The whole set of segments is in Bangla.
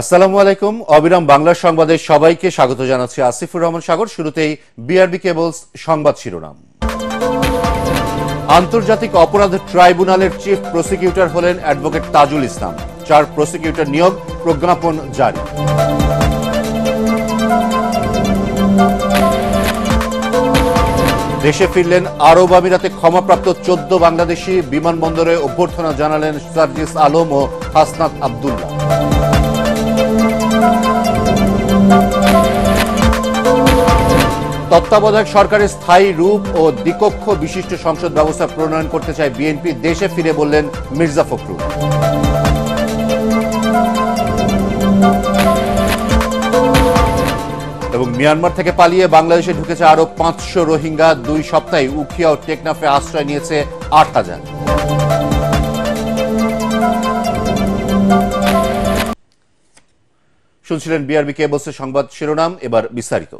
আসসালামু আলাইকুম। অবিরাম বাংলা সংবাদে সবাইকে স্বাগত জানাচ্ছি আসিফুর রহমান সাগর। শুরুতেই বিআরবি কেবলস সংবাদ শিরোনাম। আন্তর্জাতিক অপরাধ ট্রাইব্যুনালের চিফ প্রসিকিউটর হলেন অ্যাডভোকেট তাজুল ইসলাম। 4 প্রসিকিউটর নিয়োগ, প্রজ্ঞাপন জারি। দেশে ফিরলেন আরব আমিরাতে ক্ষমাপ্রাপ্ত 14 বাংলাদেশি। বিমানবন্দরে অভ্যর্থনা জানালেন সার্জিস আলম ও হাসনাত আব্দুল্লাহ। তত্ত্বাবধায়ক সরকারের স্থায়ী রূপ ও দ্বিকক্ষ বিশিষ্ট সংসদ ব্যবস্থা প্রণয়ন করতে চায় বিএনপি। দেশে ফিরে বললেন মির্জা ফখরুল। এবং মিয়ানমার থেকে পালিয়ে বাংলাদেশে ঢুকেছে আরো 500 রোহিঙ্গা। 2 সপ্তাহে উখিয়া ও টেকনাফে আশ্রয় নিয়েছে 8000। শুনছিলেন বিআরবি কেবলসের সংবাদ শিরোনাম, এবার বিস্তারিত।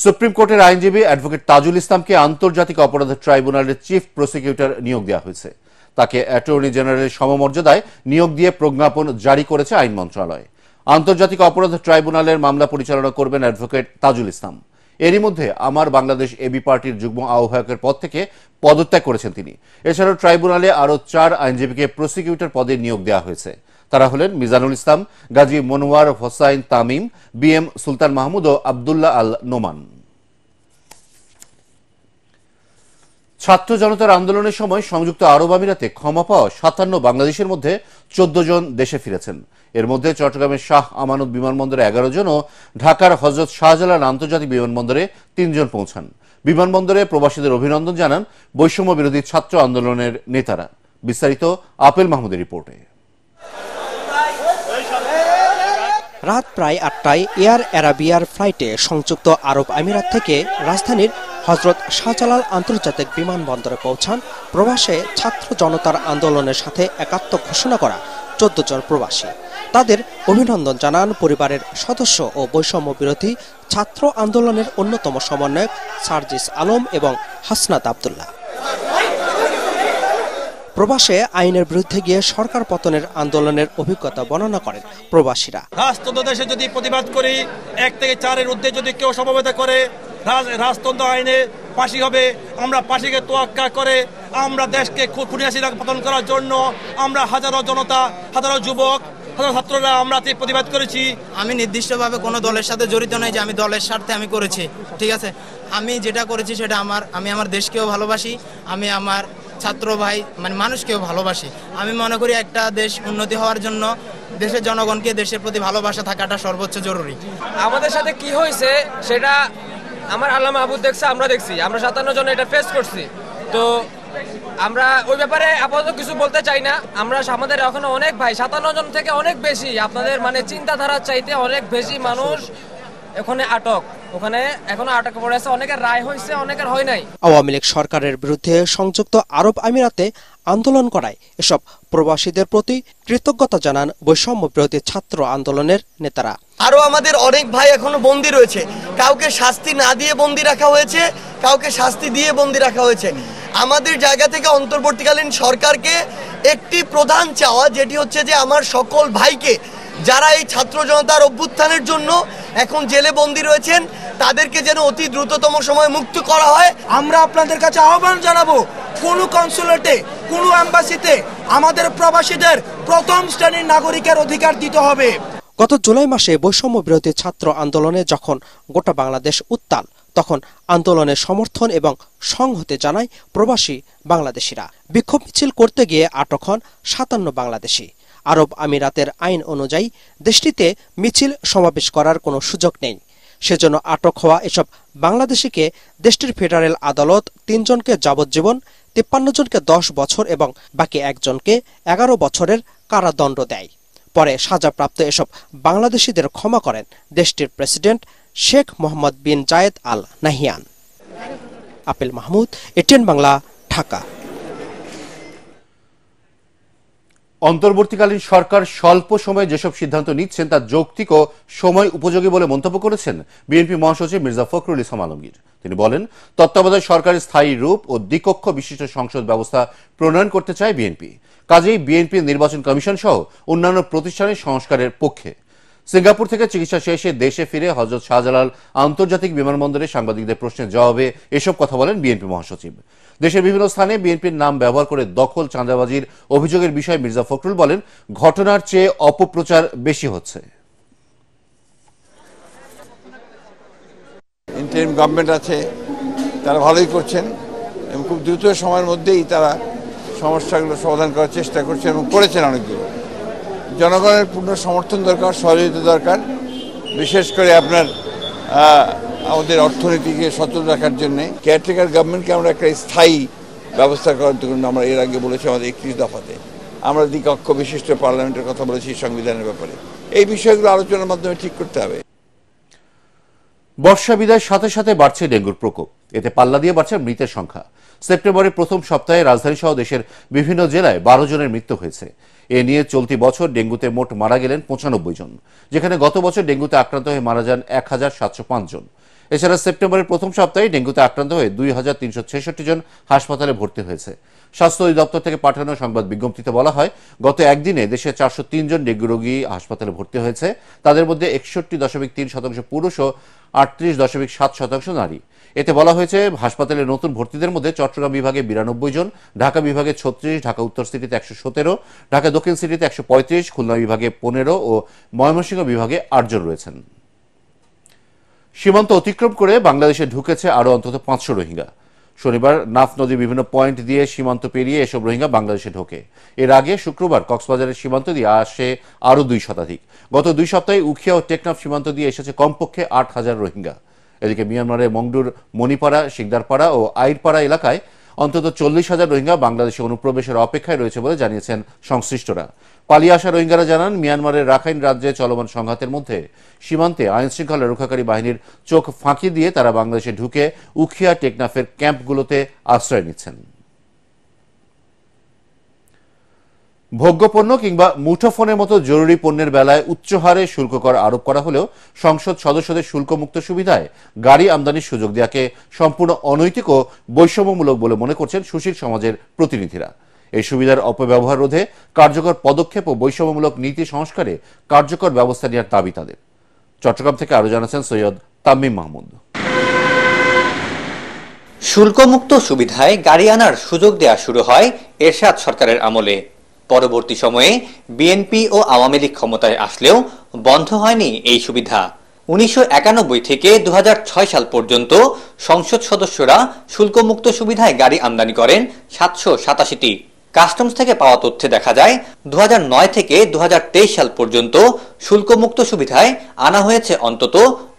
সুপ্রিম কোর্টের আইনজীবী অ্যাডভোকেট তাজুল ইসলামকে আন্তর্জাতিক অপরাধ ট্রাইব্যুনালের চিফ প্রসিকিউটর নিয়োগ দেওয়া হয়েছে। তাকে অ্যাটর্নি জেনারেলের সমমর্যাদায় নিয়োগ দিয়ে প্রজ্ঞাপন জারি করেছে আইন মন্ত্রণালয়। আন্তর্জাতিক অপরাধ ট্রাইব্যুনালের মামলা পরিচালনা করবেন অ্যাডভোকেট তাজুল ইসলাম। এরই মধ্যে আমার বাংলাদেশ এবি পার্টির যুগ্ম আহ্বায়কের পদ থেকে পদত্যাগ করেছেন তিনি। এছাড়াও ট্রাইব্যুনালে আরও 4 আইনজীবীকে প্রসিকিউটর পদে নিয়োগ দেওয়া হয়েছে। তারা হলেন মিজানুল ইসলাম, গাজী মনোয়ার হোসাইন তামিম, বিএম সুলতান মাহমুদ ও আবদুল্লাহ আল নোমান। ছাত্র জনতার আন্দোলনের সময় সংযুক্ত আরব আমিরাতে ক্ষমা পাওয়া 57 বাংলাদেশের মধ্যে 14 জন দেশে ফিরেছেন। এর মধ্যে চট্টগ্রামের শাহ আমানত বিমানবন্দরে 11 জন ও ঢাকার হযরত শাহজালাল আন্তর্জাতিক বিমানবন্দরে 3 জন পৌঁছান। বিমানবন্দরে প্রবাসীদের অভিনন্দন জানান বৈষম্য বিরোধী ছাত্র আন্দোলনের নেতারা। বিস্তারিত আপেল মাহমুদের রিপোর্টে। রাত প্রায় 8টায় এয়ার অ্যারাবিয়ার ফ্লাইটে সংযুক্ত আরব আমিরাত থেকে রাজধানীর হযরত শাহজালাল আন্তর্জাতিক বিমানবন্দরে পৌঁছান প্রবাসে ছাত্র জনতার আন্দোলনের সাথে একাত্ম ঘোষণা করা 14 জন প্রবাসী। তাদের অভিনন্দন জানান পরিবারের সদস্য ও বৈষম্য বিরোধী ছাত্র আন্দোলনের অন্যতম সমন্বয়ক সার্জিস আলম এবং হাসনাত আব্দুল্লাহ। প্রবাসে আইনের বিরুদ্ধে গিয়ে সরকার পতনের আন্দোলনের অভিজ্ঞতা বর্ণনা করেন প্রবাসীরা। রাজতন্ত্র দেশে যদি প্রতিবাদ করি, 1 থেকে 4-এর ঊর্ধ্বে যদি কেউ সমবেত করে, রাজতন্ত্র আইনে ফাঁসি হবে। আমরা ফাঁসিকে তোয়াক্কা করে আমরা দেশকে খুনিয়াসিরা পতন করার জন্য আমরা হাজারো জনতা, হাজারো যুবক, হাজারো ছাত্ররা আমরা প্রতিবাদ করেছি। আমি নির্দিষ্টভাবে কোনো দলের সাথে জড়িত নই যে আমি দলের স্বার্থে আমি করেছি, ঠিক আছে। আমি যেটা করেছি সেটা আমি আমার দেশকেও ভালোবাসি, আমি আমার ছাত্র ভাই মানুষকেও ভালোবাসি। আমি মনে করি একটা দেশ উন্নতি হওয়ার জন্য দেশের জনগণকে দেশের প্রতি ভালোবাসা থাকাটা সর্বোচ্চ জরুরি। আমাদের সাথে কি হয়েছে সেটা আমার আল্লাহ মাহবুব দেখছে, আমরা দেখছি, আমরা 57 জন এটা ফেস করছি। তো আমরা ওই ব্যাপারে আপাতত কিছু বলতে চাই না। আমাদের এখনো অনেক ভাই 57 জন থেকে অনেক বেশি, আপনাদের চিন্তাধারার চাইতে অনেক বেশি মানুষ ওখানে আটক, ওখানে এখনো আটক পড়ে আছে। অনেকের রায় হয়েছে, অনেকের হয় নাই। আওয়ামী লীগ সরকারের বিরুদ্ধে সংযুক্ত আরব আমিরাতে আন্দোলন করায় এসব প্রবাসীদের প্রতি কৃতজ্ঞতা জানান বৈষম্য বিরোধী ছাত্র আন্দোলনের নেতারা। আরো আমাদের অনেক ভাই এখনো বন্দী রয়েছে, কাউকে শাস্তি না দিয়ে বন্দী রাখা হয়েছে, কাউকে শাস্তি দিয়ে বন্দী রাখা হয়েছে। আমাদের জায়গা থেকে অন্তর্বর্তীকালীন সরকারকে একটি প্রধান চাওয়া, যেটি হচ্ছে যে আমার সকল ভাইকে যারা এই ছাত্র জনতার অভ্যুত্থানের জন্য এখন জেলে বন্দী রয়েছেন তাদেরকে যেন অতি দ্রুততম সময় মুক্ত করা হয়। আমরা আপনাদের কাছে আহ্বান জানাবো, কোন কনসুলেটে, কোন এম্বাসিতে আমাদের প্রবাসীদের প্রথম শ্রেণীর নাগরিকের অধিকার দিতে হবে। গত জুলাই মাসে বৈষম্য বিরোধী ছাত্র আন্দোলনে যখন গোটা বাংলাদেশ উত্তাল, তখন আন্দোলনের সমর্থন এবং সংহতি জানায় প্রবাসী বাংলাদেশিরা। বিক্ষোভ মিছিল করতে গিয়ে আটক হন 57 বাংলাদেশি। আরব আমিরাতের আইন অনুযায়ী দেশটিতে মিছিল সমাবেশ করার কোনো সুযোগ নেই। সেজন্য আটক হওয়া এসব বাংলাদেশিকে দেশটির ফেডারেল আদালত 3 জনকে যাবজ্জীবন, 53 জনকে 10 বছর এবং বাকি 1 জনকে 11 বছরের কারাদণ্ড দেয়। পরে সাজাপ্রাপ্ত এসব বাংলাদেশিদের ক্ষমা করেন দেশটির president Sheikh Mohammed bin Zayed Al Nahyan. Apel Mahmud, ATN Bangla, Dhaka. অন্তর্বর্তীকালীন সরকার স্বল্প সময়ে যেসব সিদ্ধান্ত নিচ্ছেন তা যৌক্তিক ও সময় উপযোগী বলে মন্তব্য করেছেন বিএনপি মহাসচিব মির্জা ফখরুল ইসলাম আলমগীর। তিনি বলেন, তত্ত্বাবধায়ক সরকারের স্থায়ী রূপ ও দ্বিকক্ষ বিশিষ্ট সংসদ ব্যবস্থা প্রণয়ন করতে চায় বিএনপি। কাজেই বিএনপি নির্বাচন কমিশন সহ অন্যান্য প্রতিষ্ঠানের সংস্কারের পক্ষে। সিঙ্গাপুর থেকে চিকিৎসা শেষে দেশে ফিরে হযরত শাহজালাল আন্তর্জাতিক বিমানবন্দরে সাংবাদিকদের প্রশ্নের জবাবে এসব কথা বলেন বিএনপি মহাসচিব। দেশের বিভিন্ন স্থানে বিএনপির নাম ব্যবহার করে দখল চাঁদাবাজির অভিযোগের বিষয়ে মির্জা ফখরুল বলেন, ঘটনার চেয়ে অপপ্রচার বেশি হচ্ছে। ইন্টারিম গভর্নমেন্ট আছে, তারা ভালোই করছেন এবং খুব দ্রুত সময়ের মধ্যেই তারা সমস্যাগুলো সমাধান করার চেষ্টা করছেন এবং করেছেন অনেকগুলো। জনগণের পূর্ণ সমর্থন দরকার, সহযোগিতা দরকার, বিশেষ করে আপনার আমাদের অর্থনীতিকে সচল রাখার জন্য কেয়ারটেকার গভর্নমেন্টকে আমরা একটা স্থায়ী ব্যবস্থা করার জন্য আমরা এর আগে বলেছি আমাদের 31 দফাতে। আমরা দ্বিকক্ষ বিশিষ্ট পার্লামেন্টের কথা বলেছি সংবিধানের ব্যাপারে। এই বিষয়গুলো আলোচনার মাধ্যমে ঠিক করতে হবে। বর্ষা বিদায়ের সাথে সাথে বাড়ছে ডেঙ্গুর প্রকোপ, এতে পাল্লা দিয়ে বাড়ছে মৃতের সংখ্যা। সেপ্টেম্বরের প্রথম সপ্তাহে রাজধানী সহ দেশের বিভিন্ন জেলায় 12 জনের মৃত্যু হয়েছে। এ নিয়ে চলতি বছর ডেঙ্গুতে মোট মারা গেলেন 95 জন, যেখানে গত বছর ডেঙ্গুতে আক্রান্ত হয়ে মারা যান 1705 জন। এছাড়া সেপ্টেম্বরের প্রথম সপ্তাহে ডেঙ্গুতে আক্রান্ত হয়ে 2366 জন হাসপাতালে ভর্তি হয়েছে। স্বাস্থ্য অধিদপ্তর থেকে পাঠানো সংবাদ বিজ্ঞপ্তিতে বলা হয়, গত একদিনে দেশে 403 জন ডেঙ্গু রোগী হাসপাতালে ভর্তি হয়েছে। তাদের মধ্যে 61.3% পুরুষ ও 38.7% নারী। এতে বলা হয়েছে, হাসপাতালে নতুন ভর্তিদের মধ্যে চট্টগ্রাম বিভাগে 92 জন, ঢাকা বিভাগে 36, ঢাকা উত্তর সিটিতে 117, ঢাকা দক্ষিণ সিটিতে 135, খুলনা বিভাগে 15 ও ময়মনসিংহ বিভাগে 8 জন রয়েছেন। সীমান্ত অতিক্রম করে বাংলাদেশে ঢুকেছে আরও অন্তত 500 রোহিঙ্গা। শনিবার নাফ নদীর বিভিন্ন পয়েন্ট দিয়ে সীমান্ত পেরিয়ে এসব রোহিঙ্গা বাংলাদেশে ঢোকে। এর আগে শুক্রবার কক্সবাজারের সীমান্ত দিয়ে আসে আরও 2 শতাধিক। গত 2 সপ্তাহে উখিয়া ও টেকনাফ সীমান্ত দিয়ে এসেছে কমপক্ষে 8000 রোহিঙ্গা। এদিকে মিয়ানমারের মংডুর মণিপাড়া, শিকদারপাড়া ও আইরপাড়া এলাকায় অন্তত 40,000 রোহিঙ্গা বাংলাদেশে অনুপ্রবেশের অপেক্ষায় রয়েছে বলে জানিয়েছেন সংশ্লিষ্টরা। পালিয়ে আসা রোহিঙ্গারা জানান, মিয়ানমারের রাখাইন রাজ্যে চলমান সংঘাতের মধ্যে সীমান্তে আইনশৃঙ্খলা রক্ষাকারী বাহিনীর চোখ ফাঁকি দিয়ে তারা বাংলাদেশে ঢুকে উখিয়া, টেকনাফের ক্যাম্পগুলোতে আশ্রয় নিচ্ছেন। ভোগ্যপণ্য কিংবা মুঠোফোনের মতো জরুরি পণ্যের বেলায় উচ্চ হারে শুল্ক কর আরোপ করা হলেও সংসদ সদস্যদের শুল্কমুক্ত সুবিধায় গাড়ি আমদানির সুযোগ দেওয়াকে সম্পূর্ণ অনৈতিক ও বৈষম্যমূলক বলে মনে করছেন সুশীল সমাজের প্রতিনিধিরা। এই সুবিধার অপব্যবহার রোধে কার্যকর পদক্ষেপ ও বৈষম্যমূলক নীতি সংস্কারে কার্যকর ব্যবস্থা নেওয়ার দাবি তাদের। চট্টগ্রাম থেকে আরো জানাচ্ছেন সৈয়দ তামিম মাহমুদ। শুল্কমুক্ত সুবিধায় গাড়ি আনার সুযোগ দেওয়া শুরু হয় এরশাদ সরকারের আমলে। পরবর্তী সময়ে বিএনপি ও আওয়ামী লীগ ক্ষমতায় আসলেও বন্ধ হয়নি এই সুবিধা। 1991 থেকে 2006 সাল পর্যন্ত সংসদ সদস্যরা শুল্কমুক্ত সুবিধায় গাড়ি আমদানি করেন 787টি। কাস্টমস থেকে পাওয়া তথ্যে দেখা যায় 2009 থেকে 2023 সাল পর্যন্ত শুল্কমুক্ত সুবিধায় আনা হয়েছে অন্তত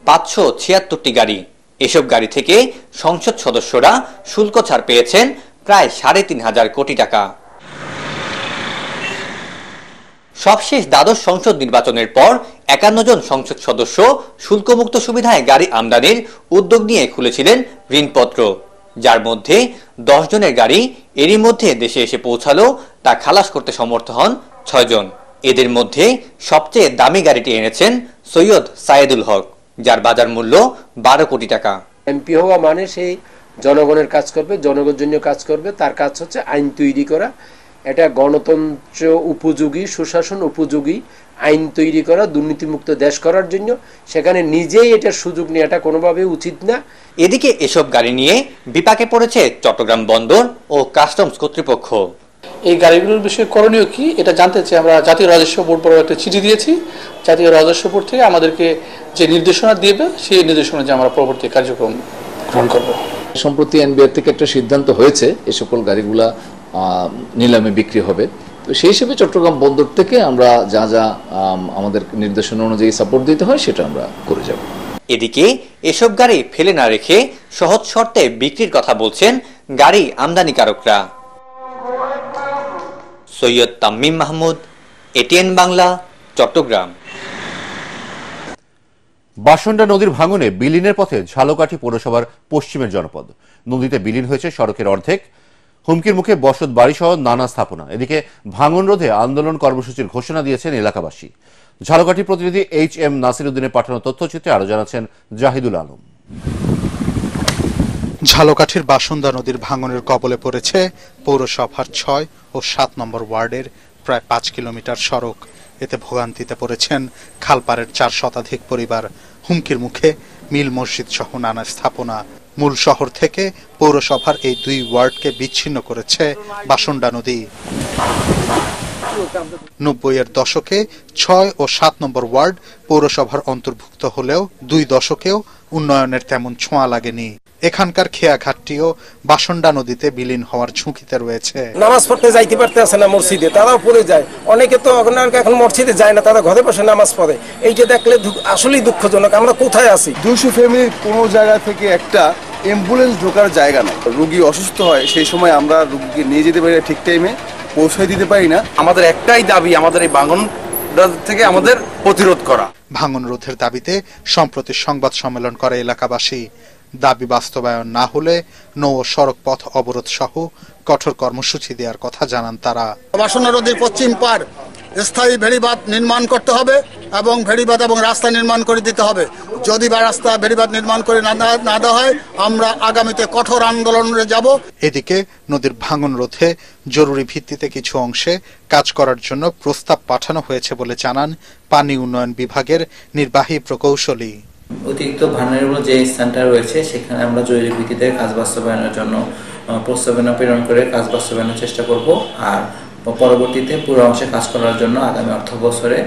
576টি গাড়ি। এসব গাড়ি থেকে সংসদ সদস্যরা শুল্ক ছাড় পেয়েছেন প্রায় 3,500 কোটি টাকা। সবশেষ দ্বাদশ সংসদ নির্বাচনের পর 51 জন সংসদ সদস্য শুল্কমুক্ত সুবিধায় গাড়ি আমদানির উদ্যোগ নিয়ে খুলেছিলেন ঋণপত্র, যার মধ্যে 10 জনের গাড়ি এরই মধ্যে দেশে এসে পৌঁছালো তা খালাস করতে সমর্থ হন 6 জন। এদের মধ্যে সবচেয়ে দামি গাড়িটি এনেছেন সৈয়দ সায়েদুল হক, যার বাজার মূল্য 12 কোটি টাকা। এমপি হওয়া মানে সেই জনগণের কাজ করবে, জনগণের জন্য কাজ করবে। তার কাজ হচ্ছে আইন তৈরি করা, এটা গণতন্ত্র উপযোগী, সুশাসন উপযোগী আইন তৈরি করা, দুর্নীতিমুক্ত দেশ করার জন্য। সেখানে নিজেই এটার সুযোগ নেওয়াটা কোনোভাবেই উচিত না। এদিকে এসব গাড়ি নিয়ে বিপাকে পড়েছে চট্টগ্রাম বন্দর ও কাস্টমস কর্তৃপক্ষ। এই গাড়িগুলোর বিষয়ে করণীয় কি এটা জানতে চাই। আমরা জাতীয় রাজস্ব বোর্ড বড় একটা চিঠি দিয়েছি। জাতীয় রাজস্ব বোর্ড থেকে আমাদেরকে যে নির্দেশনা দিবে সেই নির্দেশনা যে আমরা পরবর্তী কার্যক্রম গ্রহণ করব। সম্প্রতি এনবিআর থেকে একটা সিদ্ধান্ত হয়েছে এ সকল গাড়িগুলা নিলামে বিক্রি হবে। তো সেই হিসেবে চট্টগ্রাম বন্দর থেকে আমরা যা যা আমাদের নির্দেশনা অনুযায়ী সাপোর্ট দিতে হয় সেটা আমরা করে যাব। এদিকে এসব গাড়ি ফেলে না রেখে সহজ শর্তে বিক্রির কথা বলছেন গাড়ি আমদানিকারকরা। সৈয়দ তামিম মাহমুদ, এটিএন বাংলা, চট্টগ্রাম। বাসন্ডা নদীর ভাঙনে বিলীনের পথে ঝালকাঠি পৌরসভার পশ্চিমের জনপদ। নদীতে বিলীন হয়েছে সড়কের অর্ধেক, হুমকির মুখে বসত বাড়ি সহ নানা স্থাপনা। এদিকে ভাঙন রোধে আন্দোলন কর্মসূচির ঘোষণা দিয়েছেন এলাকাবাসী। ঝালকাঠি প্রতিনিধি HM নাসির উদ্দিনের পাঠানো তথ্যচিত্রে আরো জানাচ্ছেন জাহিদুল আলম। ঝালকাঠির বাসন্দা নদীর ভাঙনের কবলে পড়েছে পৌরসভার 6 ও 7 নম্বর ওয়ার্ডের প্রায় 5 কিলোমিটার সড়ক। এতে ভোগান্তিতে পড়েছেন খালপাড়ের 4 শতাধিক পরিবার। হুমকির মুখে মিল মসজিদ সহ নানা স্থাপনা। মূল শহর থেকে পৌরসভার এই 2 ওয়ার্ডকে বিচ্ছিন্ন করেছে বাসন্ডা নদী। 90-এর দশকে 6 ও 7 নম্বর ওয়ার্ড পৌরসভার অন্তর্ভুক্ত হলেও 2 দশকেও উন্নয়নের তেমন ছোঁয়া লাগেনি। এখানকার খেয়াঘাটটিও বাসন্ডা নদীতে বিলীন হওয়ার ঝুঁকিতে রয়েছে। নামাজ পড়তে যাইতে পারতেছে না মসজিদে, তারাও পড়ে যায়। অনেকে তো এখন মসজিদে যায় না, তারা ঘরে বসে নামাজ পড়ে। এইটা দেখলে আসলেই দুঃখজনক। আমরা কোথায় আছি? 200 ফ্যামিলির কোনো জায়গা থেকে একটা অ্যাম্বুলেন্স ঢোকার জায়গা নাই। রোগী অসুস্থ হয়, সেই সময় আমরা রোগীকে নিয়ে যেতে পারি না, ঠিক টাইমে পৌঁছে দিতে পারি না। আমাদের একটাই দাবি, আমাদের এই ভাঙন থেকে আমাদের প্রতিরোধ করা। ভাঙন রোধের দাবিতে সম্প্রতি সংবাদ সম্মেলন করে এলাকাবাসী। দাবি বাস্তবায়ন না হলে নৌ সড়ক পথ অবরোধ সহ কঠোর কর্মসূচি দেওয়ার কথা জানান তারা। বাসন্ডা নদীর পশ্চিম পার স্থায়ী ভেড়িবাঁধ নির্মাণ করতে হবে এবং ভেড়িবাঁধ এবং রাস্তা নির্মাণ করে দিতে হবে। যদি বা রাস্তা ভেড়িবাঁধ নির্মাণ করে না দেওয়া হয়, আমরা আগামীতে কঠোর আন্দোলনে যাব। এদিকে নদীর ভাঙন রোধে জরুরি ভিত্তিতে কিছু অংশে কাজ করার জন্য প্রস্তাব পাঠানো হয়েছে বলে জানান পানি উন্নয়ন বিভাগের নির্বাহী প্রকৌশলী। অতিরিক্ত ভালনারেবল যে স্থানটা রয়েছে সেখানে আমরা জরুরি ভিত্তিতে কাজ বাস্তবায়নের জন্য প্রস্তাবনা প্রেরণ করে কাজ বাস্তবায়নের চেষ্টা করব। আর পরবর্তীতে পুরো অংশে কাজ করার জন্য আগামী অর্থ বছরে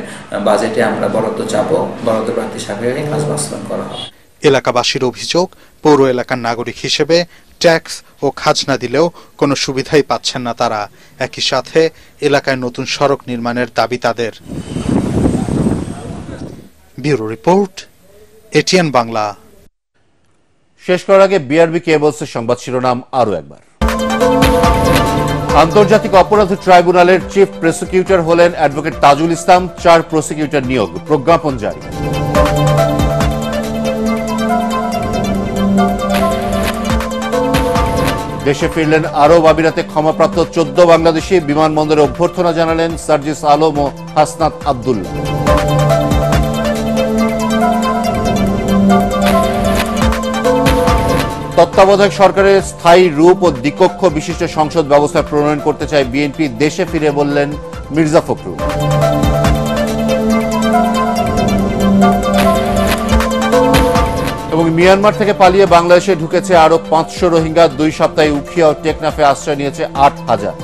বাজেটে আমরা বরাদ্দ চাবো, বরাদ্দ প্রার্থী সাপেক্ষে কাজ বাস্তবায়ন করা হবে। এলাকাবাসীর অভিযোগ, পৌর এলাকার নাগরিক হিসেবে ট্যাক্স ও খাজনা দিলেও কোনো সুবিধাই পাচ্ছেন না তারা। একই সাথে এলাকায় নতুন সড়ক নির্মাণের দাবি তাদের। Bureau report, ATN Bangla. শেষ করার আগে বিআরবি কেবলসের সংবাদ শিরোনাম আরো একবার। আন্তর্জাতিক অপরাধ ট্রাইব্যুনালের চিফ প্রসিকিউটর হলেন অ্যাডভোকেট তাজুল ইসলাম। 4 প্রসিকিউটর নিয়োগ, প্রজ্ঞাপন জারি। দেশে ফিরলেন আরব আমিরাতে ক্ষমাপ্রাপ্ত 14 বাংলাদেশি। বিমানবন্দরে অভ্যর্থনা জানালেন সার্জিস আলম ও হাসনাত আব্দুল্লাহ। তত্ত্বাবধায়ক সরকারের স্থায়ী রূপ ও দ্বিকক্ষ বিশিষ্ট সংসদ ব্যবস্থা প্রণয়ন করতে চায় বিএনপি। দেশে ফিরে বললেন মির্জা ফখরুল। এবং মিয়ানমার থেকে পালিয়ে বাংলাদেশে ঢুকেছে আরো 500 রোহিঙ্গা। 2 সপ্তাহে উখিয়া ও টেকনাফে আশ্রয় নিয়েছে 8000।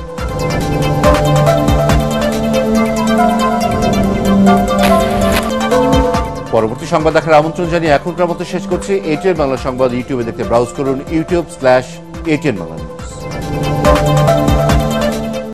পরবর্তী সংবাদ দেখার আমন্ত্রণ জানিয়ে এখনকার মতো শেষ করছি। এটিএন বাংলা সংবাদ ইউটিউবে দেখতে ব্রাউজ করুন youtube/ATN Bangla News।